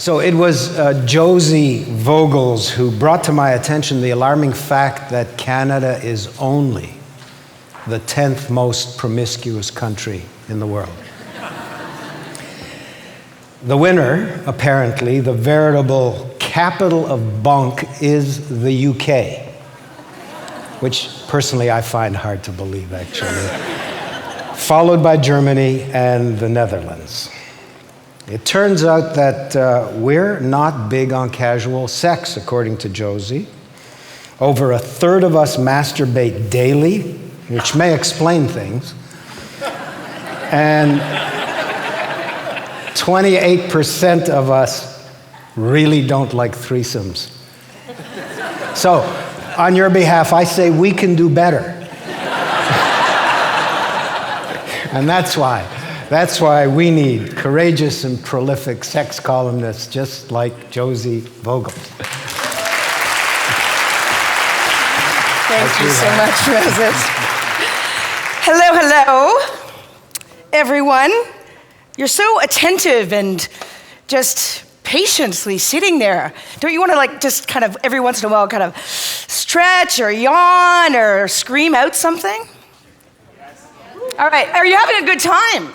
So it was Josey Vogels who brought to my attention the alarming fact that Canada is only the 10th most promiscuous country in the world. The winner, apparently, the veritable capital of bunk, is the UK, which personally I find hard to believe, actually, followed by Germany and the Netherlands. It turns out that we're not big on casual sex, according to Josey. Over a third of us masturbate daily, which may explain things. And 28% of us really don't like threesomes. So, on your behalf, I say we can do better. And that's why we need courageous and prolific sex columnists just like Josey Vogels. Thank you so much, Moses. Hello, everyone. You're so attentive and just patiently sitting there. Don't you want to just kind of every once in a while kind of stretch or yawn or scream out something? Yes. All right, are you having a good time?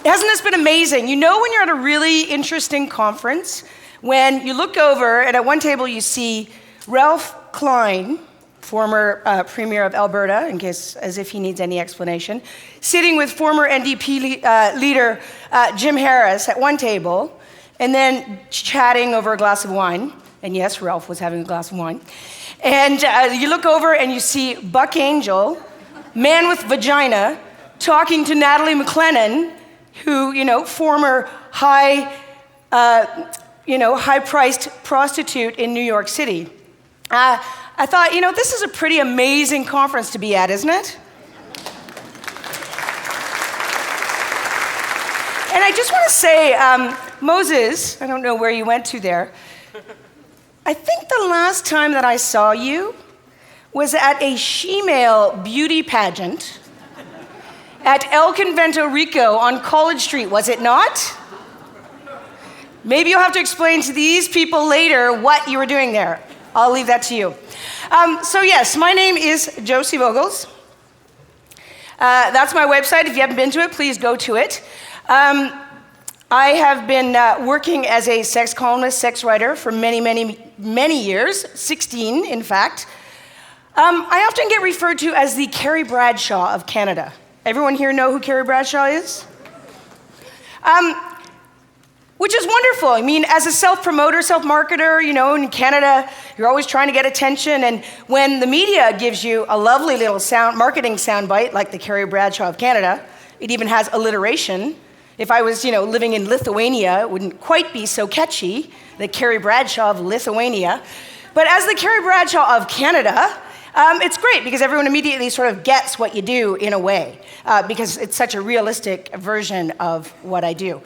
Hasn't this been amazing? You know when you're at a really interesting conference, when you look over and at one table you see Ralph Klein, former Premier of Alberta, as if he needs any explanation, sitting with former NDP leader Jim Harris at one table, and then chatting over a glass of wine. And yes, Ralph was having a glass of wine. And you look over and you see Buck Angel, man with vagina, talking to Natalie McLennan, who, former high-priced prostitute in New York City. I thought, this is a pretty amazing conference to be at, isn't it? And I just want to say, Moses, I don't know where you went to there. I think the last time that I saw you was at a she-male beauty pageant at El Convento Rico on College Street, was it not? Maybe you'll have to explain to these people later what you were doing there. I'll leave that to you. So yes, my name is Josey Vogels. That's my website. If you haven't been to it, please go to it. I have been working as a sex columnist, sex writer for many years, 16 in fact. I often get referred to as the Carrie Bradshaw of Canada. Everyone here know who Carrie Bradshaw is? Which is wonderful. I mean, as a self-promoter, self-marketer, in Canada, you're always trying to get attention. And when the media gives you a lovely little marketing soundbite, like the Carrie Bradshaw of Canada, it even has alliteration. If I was, living in Lithuania, it wouldn't quite be so catchy, the Carrie Bradshaw of Lithuania. But as the Carrie Bradshaw of Canada, it's great because everyone immediately sort of gets what you do in a way, because it's such a realistic version of what I do.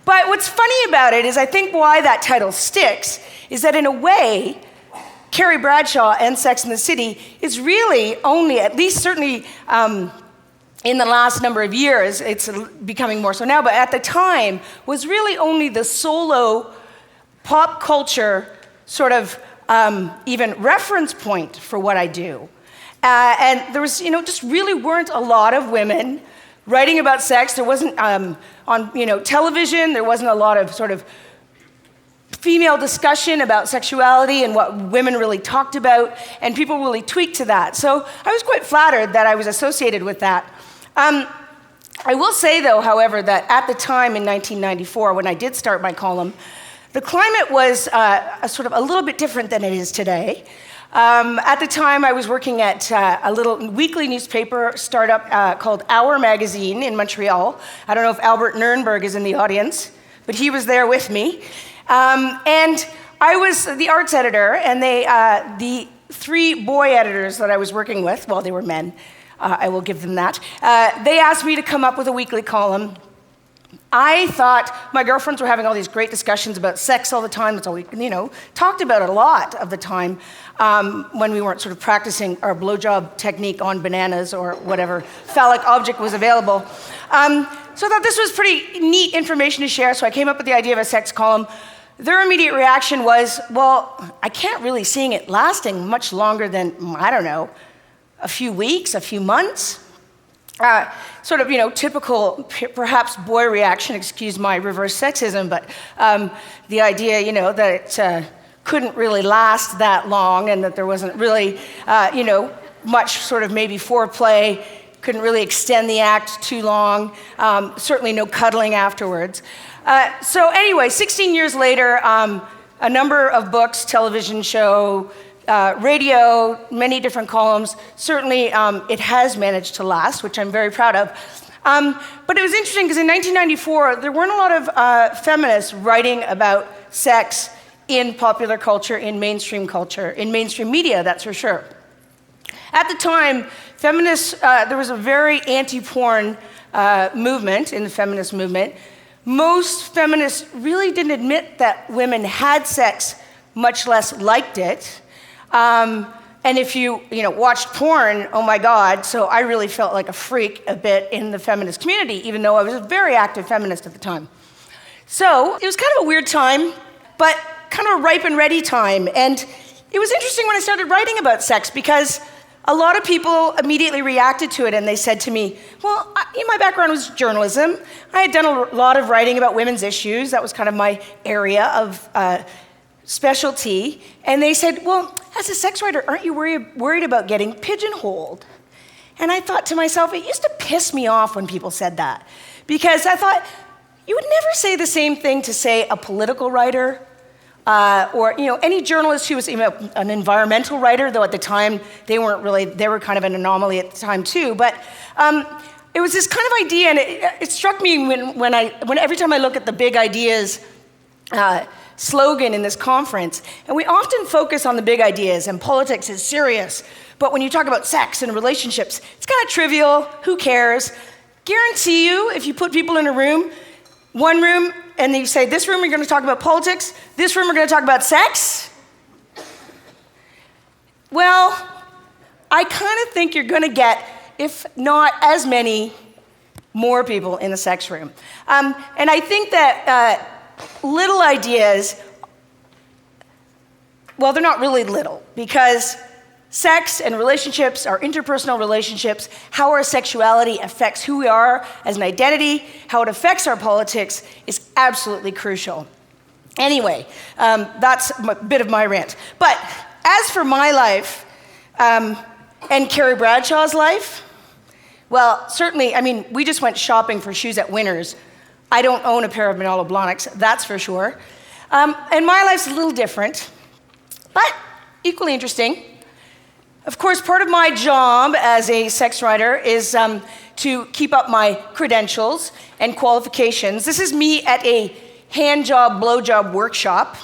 But what's funny about it is I think why that title sticks is that in a way, Carrie Bradshaw and Sex and the City is really only, at least certainly in the last number of years, it's becoming more so now, but at the time was really only the solo pop culture sort of even reference point for what I do. And there was, just really weren't a lot of women writing about sex. There wasn't on television. There wasn't a lot of sort of female discussion about sexuality and what women really talked about, and people really tweaked to that. So I was quite flattered that I was associated with that. I will say, though, however, that at the time in 1994, when I did start my column, the climate was sort of a little bit different than it is today. At the time, I was working at a little weekly newspaper startup called Our Magazine in Montreal. I don't know if Albert Nurnberg is in the audience, but he was there with me. And I was the arts editor, and the three boy editors that I was working with, well, they were men, I will give them that, they asked me to come up with a weekly column. I thought my girlfriends were having all these great discussions about sex all the time. That's all we, talked about it a lot of the time when we weren't sort of practicing our blowjob technique on bananas or whatever phallic object was available. So I thought this was pretty neat information to share, so I came up with the idea of a sex column. Their immediate reaction was, well, I can't really see it lasting much longer than, I don't know, a few weeks, a few months. Sort of, typical, perhaps boy reaction, excuse my reverse sexism, but the idea, that it couldn't really last that long and that there wasn't really, much sort of maybe foreplay, couldn't really extend the act too long, certainly no cuddling afterwards. So anyway, 16 years later, a number of books, television show, radio, many different columns. Certainly, it has managed to last, which I'm very proud of. But it was interesting because in 1994, there weren't a lot of feminists writing about sex in popular culture, in mainstream media, that's for sure. At the time, feminists, there was a very anti-porn movement in the feminist movement. Most feminists really didn't admit that women had sex, much less liked it. And if you watched porn, oh my God, so I really felt like a freak a bit in the feminist community, even though I was a very active feminist at the time. So it was kind of a weird time, but kind of a ripe and ready time. And it was interesting when I started writing about sex because a lot of people immediately reacted to it and they said to me, well, my background was journalism. I had done a lot of writing about women's issues. That was kind of my area of specialty. And they said, well, as a sex writer, aren't you worried about getting pigeonholed? And I thought to myself, it used to piss me off when people said that. Because I thought, you would never say the same thing to, say, a political writer, or any journalist who was an environmental writer, though at the time they were kind of an anomaly at the time too. But it was this kind of idea, and it struck me when every time I look at the big ideas slogan in this conference, and we often focus on the big ideas, and politics is serious. But when you talk about sex and relationships, it's kind of trivial. Who cares? Guarantee you, if you put people in a room, one room, and then you say, this room we're going to talk about politics, this room we're going to talk about sex. Well, I kind of think you're going to get, if not as many, more people in the sex room. And I think that little ideas, well, they're not really little, because sex and relationships, our interpersonal relationships, how our sexuality affects who we are as an identity, how it affects our politics is absolutely crucial. Anyway, that's a bit of my rant. But as for my life and Carrie Bradshaw's life, well, certainly, we just went shopping for shoes at Winners. I don't own a pair of Manolo Blahniks, that's for sure. And my life's a little different, but equally interesting. Of course, part of my job as a sex writer is to keep up my credentials and qualifications. This is me at a hand job, blowjob workshop.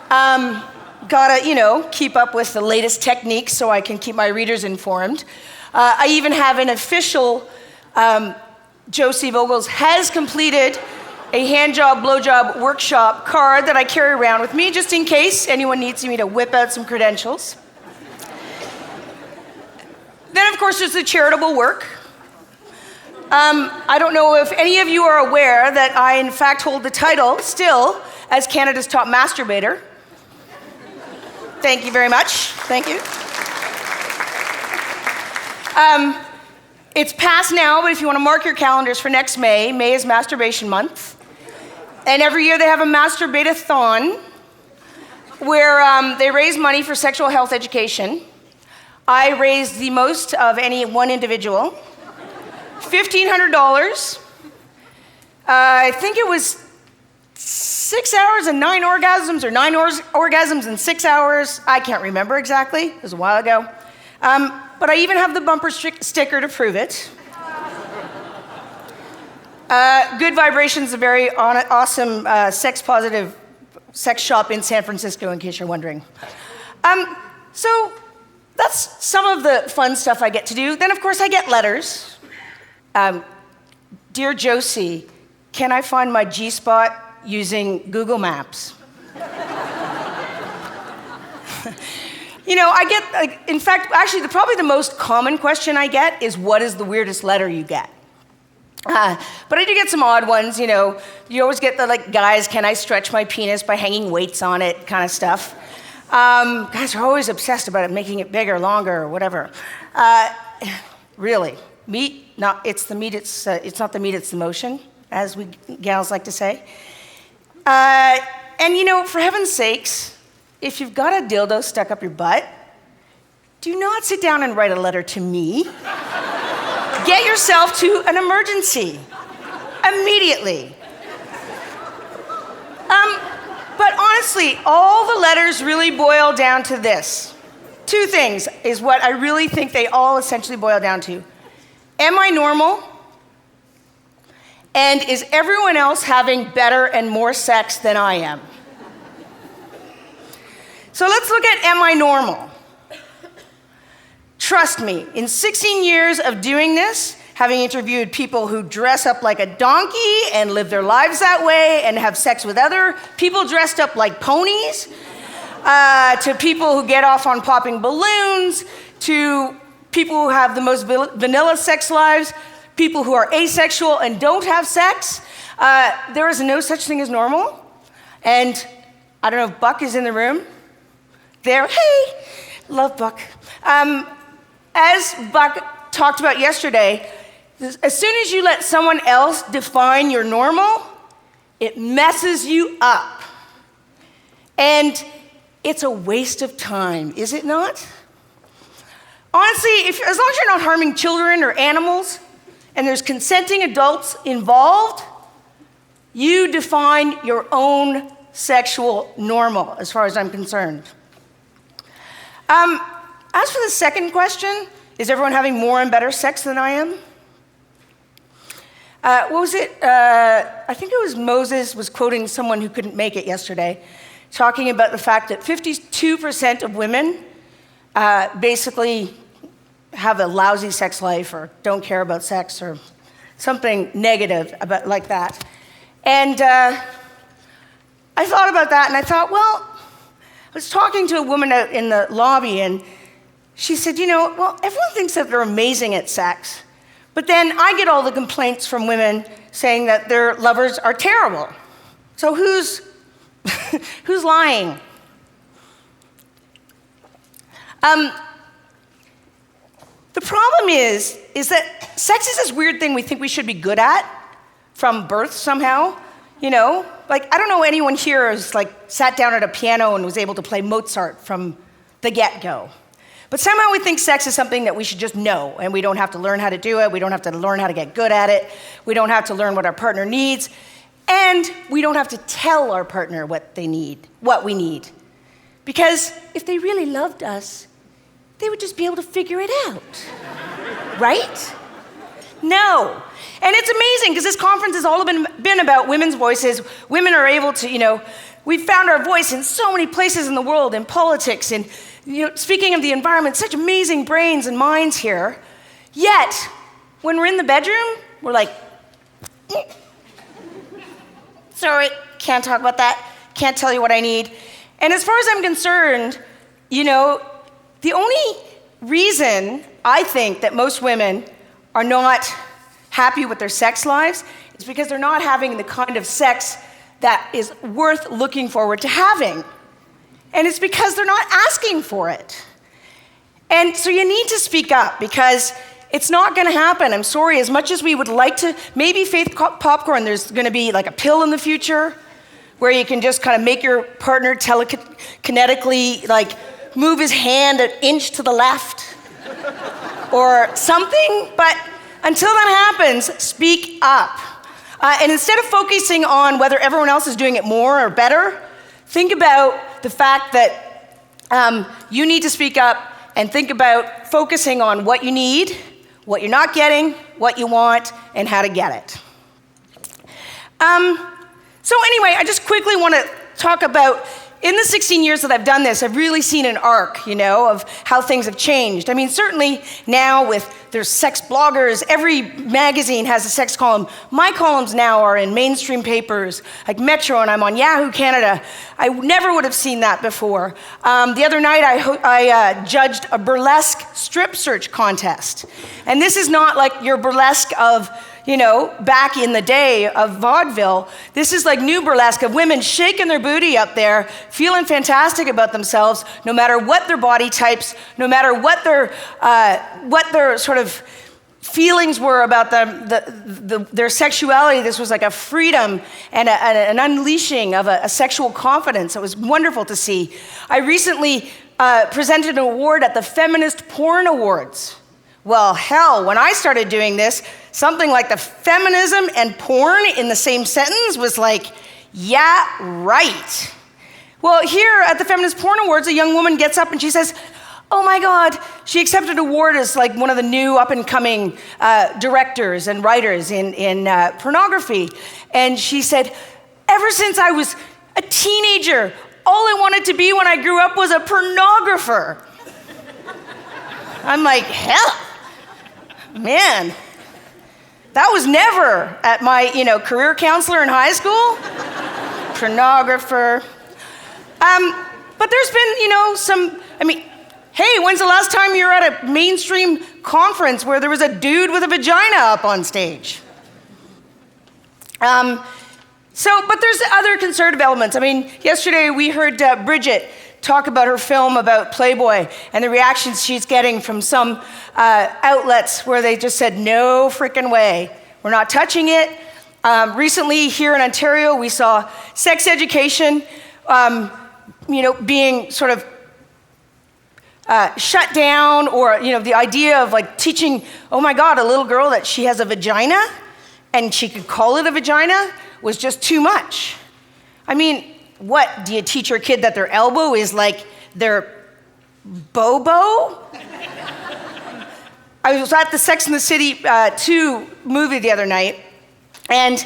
Gotta, keep up with the latest techniques so I can keep my readers informed. I even have an official Josey Vogels has completed a hand job, blowjob workshop card that I carry around with me just in case anyone needs me to whip out some credentials. Then, of course, there's the charitable work. I don't know if any of you are aware that I, in fact, hold the title still as Canada's top masturbator. Thank you very much. Thank you. It's past now, but if you want to mark your calendars for next May, May is Masturbation Month. And every year they have a masturbate-a-thon where they raise money for sexual health education. I raised the most of any one individual, $1,500. I think it was 6 hours and 9 orgasms, or 9 orgasms in 6 hours. I can't remember exactly. It was a while ago. But I even have the bumper sticker to prove it. Good Vibrations, a very awesome sex-positive sex shop in San Francisco, in case you're wondering. So that's some of the fun stuff I get to do. Then, of course, I get letters. Dear Josey, can I find my G-spot using Google Maps? I get, in fact, actually, probably the most common question I get is, what is the weirdest letter you get? But I do get some odd ones, you know. You always get the, like, guys, can I stretch my penis by hanging weights on it kind of stuff. Guys are always obsessed about it, making it bigger, longer, or whatever. Really, meat, it's not the meat, it's the motion, as we gals like to say. And you know, for heaven's sakes, if you've got a dildo stuck up your butt, do not sit down and write a letter to me. Get yourself to an emergency immediately. But honestly, all the letters really boil down to this. Two things is what I really think they all essentially boil down to. Am I normal? And is everyone else having better and more sex than I am? So let's look at am I normal? Trust me, in 16 years of doing this, having interviewed people who dress up like a donkey and live their lives that way and have sex with other people dressed up like ponies, to people who get off on popping balloons, to people who have the most vanilla sex lives, people who are asexual and don't have sex, there is no such thing as normal. And I don't know if Buck is in the room. There, hey, love Buck. As Buck talked about yesterday, as soon as you let someone else define your normal, it messes you up. And it's a waste of time, is it not? Honestly, as long as you're not harming children or animals, and there's consenting adults involved, you define your own sexual normal, as far as I'm concerned. As for the second question, is everyone having more and better sex than I am? What was it? I think it was Moses was quoting someone who couldn't make it yesterday, talking about the fact that 52% of women basically have a lousy sex life or don't care about sex or something negative about like that. And I thought about that and I thought, well, I was talking to a woman out in the lobby and she said, you know, well, everyone thinks that they're amazing at sex, but then I get all the complaints from women saying that their lovers are terrible. So who's lying? The problem is that sex is this weird thing we think we should be good at from birth somehow, you know? Like, I don't know anyone here who's like sat down at a piano and was able to play Mozart from the get-go. But somehow we think sex is something that we should just know, and we don't have to learn how to do it, we don't have to learn how to get good at it, we don't have to learn what our partner needs, and we don't have to tell our partner what we need. Because if they really loved us, they would just be able to figure it out, right? No. And it's amazing, because this conference has all been about women's voices. Women are able to, you know, we've found our voice in so many places in the world, in politics, and, you know, speaking of the environment, such amazing brains and minds here. Yet, when we're in the bedroom, we're like, sorry, can't talk about that, can't tell you what I need. And as far as I'm concerned, you know, the only reason I think that most women are not happy with their sex lives is because they're not having the kind of sex that is worth looking forward to having. And it's because they're not asking for it. And so you need to speak up because it's not gonna happen. I'm sorry, as much as we would like to, maybe Faith Popcorn, there's gonna be like a pill in the future where you can just kind of make your partner telekinetically like move his hand an inch to the left or something, but until that happens, speak up. And instead of focusing on whether everyone else is doing it more or better, think about the fact that you need to speak up and think about focusing on what you need, what you're not getting, what you want, and how to get it. So anyway, I just quickly want to talk about, in the 16 years that I've done this, I've really seen an arc, you know, of how things have changed. I mean, certainly now there's sex bloggers, every magazine has a sex column. My columns now are in mainstream papers like Metro, and I'm on Yahoo Canada. I never would have seen that before. The other night, I judged a burlesque strip search contest. And this is not like your burlesque of, back in the day of vaudeville. This is like new burlesque of women shaking their booty up there, feeling fantastic about themselves, no matter what their body types, no matter what their sort of feelings were about their sexuality. This was like a freedom and an unleashing of a sexual confidence. It was wonderful to see. I recently presented an award at the Feminist Porn Awards. Well, hell, when I started doing this, something like the feminism and porn in the same sentence was like, yeah, right. Well, here at the Feminist Porn Awards, a young woman gets up and she says, oh my God, she accepted an award as like one of the new up-and-coming directors and writers in pornography. And she said, ever since I was a teenager, all I wanted to be when I grew up was a pornographer. I'm like, hell, man, that was never at my, career counselor in high school. Pornographer. But there's been, hey, when's the last time you were at a mainstream conference where there was a dude with a vagina up on stage? But there's other conservative elements. Yesterday we heard Bridget talk about her film about Playboy and the reactions she's getting from some outlets where they just said, no freaking way, we're not touching it. Recently here in Ontario, we saw sex education, being sort of shut down, or the idea of like teaching, oh my God, a little girl that she has a vagina and she could call it a vagina was just too much. What, do you teach your kid that their elbow is like their bobo? I was at the Sex and the City 2 movie the other night, and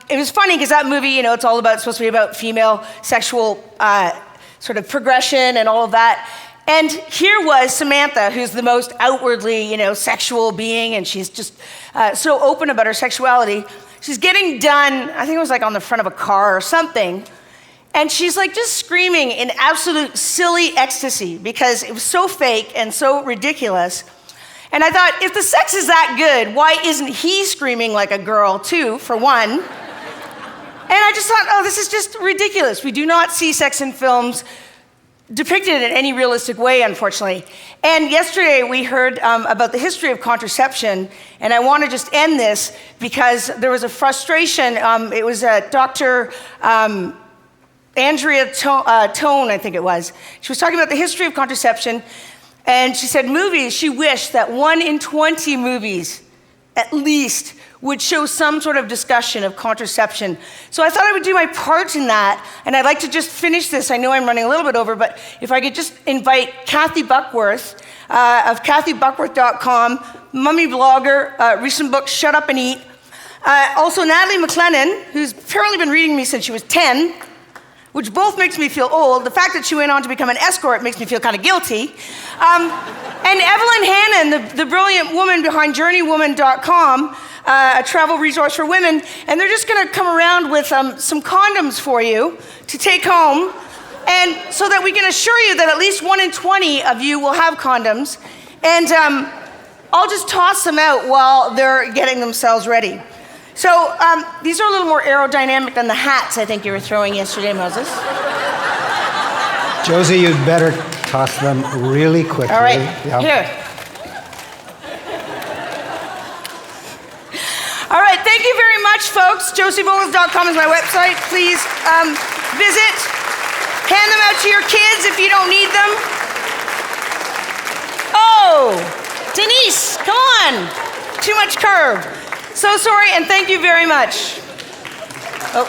it was funny because that movie, it's all supposed to be about female sexual sort of progression and all of that. And here was Samantha, who's the most outwardly, sexual being, and she's just so open about her sexuality. She's getting done, I think it was like on the front of a car or something, and she's like just screaming in absolute silly ecstasy because it was so fake and so ridiculous. And I thought, if the sex is that good, why isn't he screaming like a girl too, for one? And I just thought, oh, this is just ridiculous. We do not see sex in films depicted in any realistic way, unfortunately. And yesterday we heard about the history of contraception, and I want to just end this because there was a frustration. It was Dr. Andrea Tone, I think it was. She was talking about the history of contraception, and she said she wished that 1 in 20 movies, at least, would show some sort of discussion of contraception. So I thought I would do my part in that, and I'd like to just finish this. I know I'm running a little bit over, but if I could just invite Kathy Buckworth of kathybuckworth.com, mummy blogger, recent book, Shut Up and Eat. Also Natalie McLennan, who's apparently been reading me since she was 10, which both makes me feel old. The fact that she went on to become an escort makes me feel kind of guilty. And Evelyn Hannon, the brilliant woman behind journeywoman.com, a travel resource for women, and they're just gonna come around with some condoms for you to take home, and so that we can assure you that at least 1 in 20 of you will have condoms, and I'll just toss them out while they're getting themselves ready. So these are a little more aerodynamic than the hats I think you were throwing yesterday, Moses. Josey, you'd better toss them really quickly. All right, Yep. Here. All right, thank you very much, folks. JoseyVogels.com is my website. Please visit. Hand them out to your kids if you don't need them. Oh, Denise, come on. Too much curve. So sorry, and thank you very much. Oh.